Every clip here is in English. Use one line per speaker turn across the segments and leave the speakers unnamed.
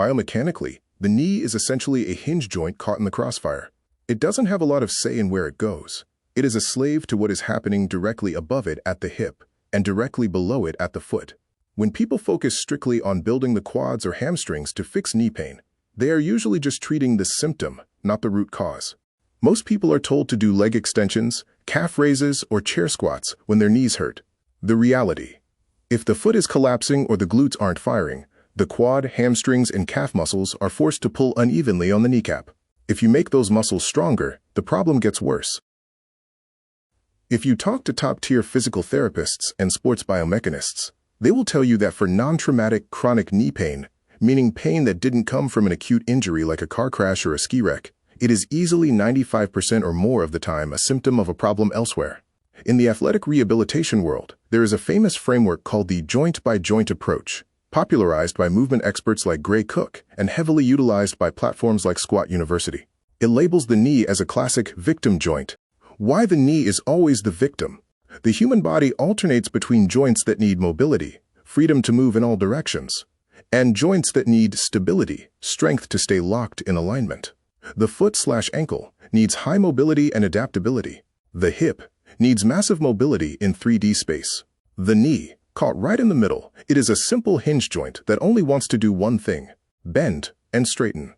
Biomechanically, the knee is essentially a hinge joint caught in the crossfire. It doesn't have a lot of say in where it goes. It is a slave to what is happening directly above it at the hip and directly below it at the foot. When people focus strictly on building the quads or hamstrings to fix knee pain, they are usually just treating the symptom, not the root cause. Most people are told to do leg extensions, calf raises, or chair squats when their knees hurt. The reality: if the foot is collapsing or the glutes aren't firing, the quad, hamstrings, and calf muscles are forced to pull unevenly on the kneecap. If you make those muscles stronger, the problem gets worse. If you talk to top-tier physical therapists and sports biomechanists, they will tell you that for non-traumatic chronic knee pain, meaning pain that didn't come from an acute injury like a car crash or a ski wreck, it is easily 95% or more of the time a symptom of a problem elsewhere. In the athletic rehabilitation world, there is a famous framework called the joint-by-joint approach, popularized by movement experts like Gray Cook and heavily utilized by platforms like Squat University. It labels the knee as a classic victim joint. Why the knee is always the victim? The human body alternates between joints that need mobility, freedom to move in all directions, and joints that need stability, strength to stay locked in alignment. The foot/ankle needs high mobility and adaptability. The hip needs massive mobility in 3D space. The knee, caught right in the middle, it is a simple hinge joint that only wants to do one thing: bend and straighten.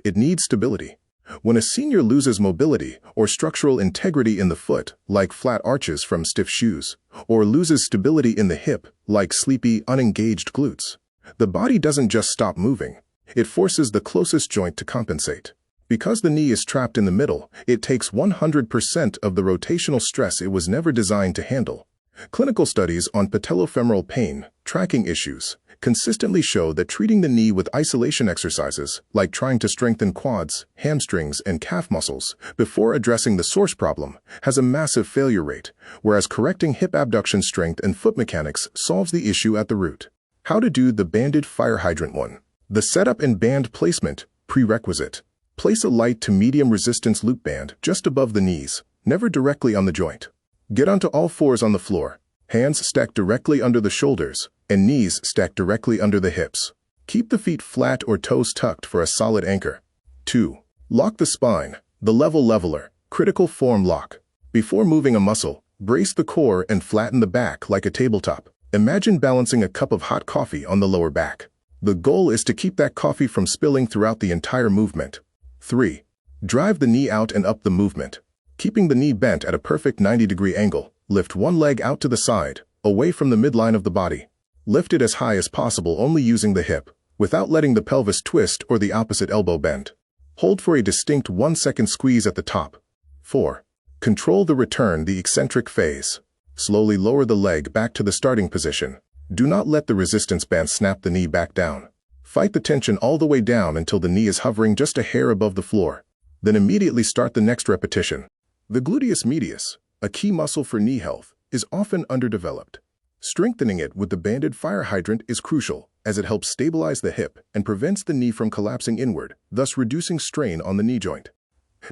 It needs stability. When a senior loses mobility or structural integrity in the foot, like flat arches from stiff shoes, or loses stability in the hip, like sleepy, unengaged glutes, the body doesn't just stop moving. It forces the closest joint to compensate. Because the knee is trapped in the middle, it takes 100% of the rotational stress it was never designed to handle. Clinical studies on patellofemoral pain, tracking issues, consistently show that treating the knee with isolation exercises, like trying to strengthen quads, hamstrings, and calf muscles, before addressing the source problem, has a massive failure rate, whereas correcting hip abduction strength and foot mechanics solves the issue at the root. How to do the banded fire hydrant 1. The setup and band placement, prerequisite. Place a light to medium resistance loop band just above the knees, never directly on the joint. Get onto all fours on the floor, hands stacked directly under the shoulders, and knees stacked directly under the hips. Keep the feet flat or toes tucked for a solid anchor. 2. Lock the spine, the leveler, critical form lock. Before moving a muscle, brace the core and flatten the back like a tabletop. Imagine balancing a cup of hot coffee on the lower back. The goal is to keep that coffee from spilling throughout the entire movement. 3. Drive the knee out and up the movement. Keeping the knee bent at a perfect 90-degree angle, lift one leg out to the side, away from the midline of the body. Lift it as high as possible, only using the hip, without letting the pelvis twist or the opposite elbow bend. Hold for a distinct 1-second squeeze at the top. 4. Control the return, the eccentric phase. Slowly lower the leg back to the starting position. Do not let the resistance band snap the knee back down. Fight the tension all the way down until the knee is hovering just a hair above the floor. Then immediately start the next repetition. The gluteus medius, a key muscle for knee health, is often underdeveloped. Strengthening it with the banded fire hydrant is crucial, as it helps stabilize the hip and prevents the knee from collapsing inward, thus reducing strain on the knee joint.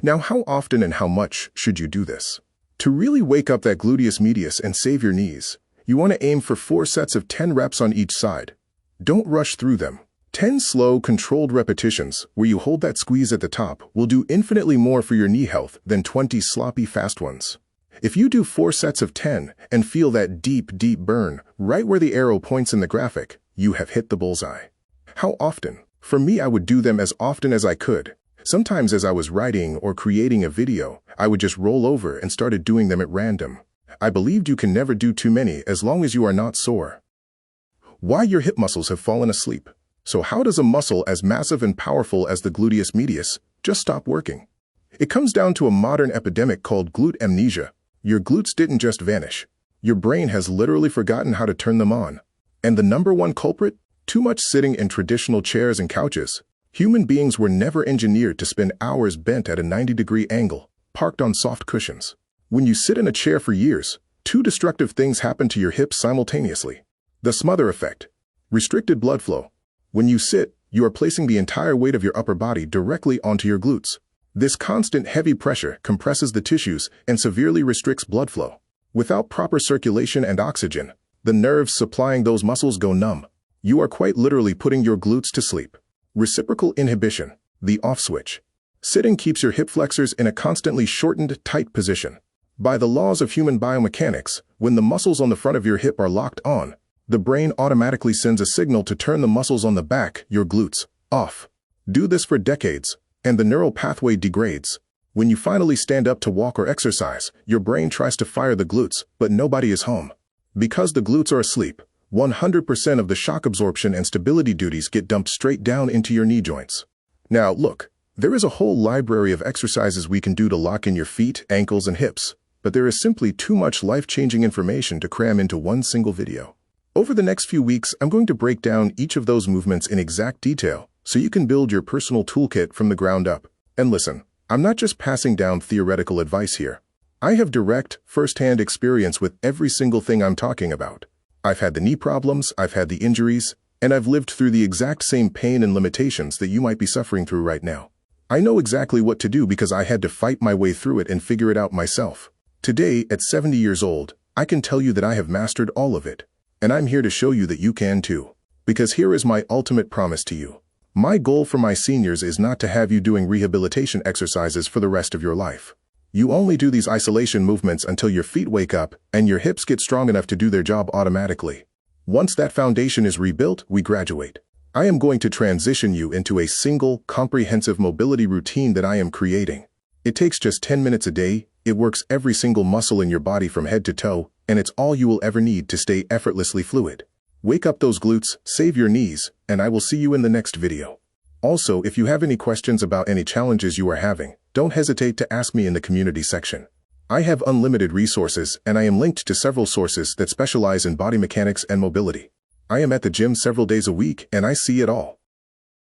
Now, how often and how much should you do this? To really wake up that gluteus medius and save your knees, you want to aim for 4 sets of 10 reps on each side. Don't rush through them. 10 slow, controlled repetitions where you hold that squeeze at the top will do infinitely more for your knee health than 20 sloppy, fast ones. If you do 4 sets of 10 and feel that deep, deep burn right where the arrow points in the graphic, you have hit the bullseye. How often? For me, I would do them as often as I could. Sometimes as I was writing or creating a video, I would just roll over and started doing them at random. I believed you can never do too many as long as you are not sore. Why your hip muscles have fallen asleep. So how does a muscle as massive and powerful as the gluteus medius just stop working? It comes down to a modern epidemic called glute amnesia. Your glutes didn't just vanish. Your brain has literally forgotten how to turn them on. And the number one culprit? Too much sitting in traditional chairs and couches. Human beings were never engineered to spend hours bent at a 90-degree angle, parked on soft cushions. When you sit in a chair for years, 2 destructive things happen to your hips simultaneously. The smother effect. Restricted blood flow. When you sit, you are placing the entire weight of your upper body directly onto your glutes. This constant heavy pressure compresses the tissues and severely restricts blood flow. Without proper circulation and oxygen, the nerves supplying those muscles go numb. You are quite literally putting your glutes to sleep. Reciprocal inhibition, the off switch. Sitting keeps your hip flexors in a constantly shortened, tight position. By the laws of human biomechanics, when the muscles on the front of your hip are locked on, the brain automatically sends a signal to turn the muscles on the back, your glutes, off. Do this for decades, and the neural pathway degrades. When you finally stand up to walk or exercise, your brain tries to fire the glutes, but nobody is home. Because the glutes are asleep, 100% of the shock absorption and stability duties get dumped straight down into your knee joints. Now, look, there is a whole library of exercises we can do to lock in your feet, ankles, and hips, but there is simply too much life-changing information to cram into one single video. Over the next few weeks, I'm going to break down each of those movements in exact detail so you can build your personal toolkit from the ground up. And listen, I'm not just passing down theoretical advice here. I have direct, first-hand experience with every single thing I'm talking about. I've had the knee problems, I've had the injuries, and I've lived through the exact same pain and limitations that you might be suffering through right now. I know exactly what to do because I had to fight my way through it and figure it out myself. Today, at 70 years old, I can tell you that I have mastered all of it. And I'm here to show you that you can too. Because here is my ultimate promise to you. My goal for my seniors is not to have you doing rehabilitation exercises for the rest of your life. You only do these isolation movements until your feet wake up and your hips get strong enough to do their job automatically. Once that foundation is rebuilt, we graduate. I am going to transition you into a single, comprehensive mobility routine that I am creating. It takes just 10 minutes a day, it works every single muscle in your body from head to toe, and it's all you will ever need to stay effortlessly fluid. Wake up those glutes, save your knees, and I will see you in the next video. Also, if you have any questions about any challenges you are having, don't hesitate to ask me in the community section. I have unlimited resources, and I am linked to several sources that specialize in body mechanics and mobility. I am at the gym several days a week, and I see it all.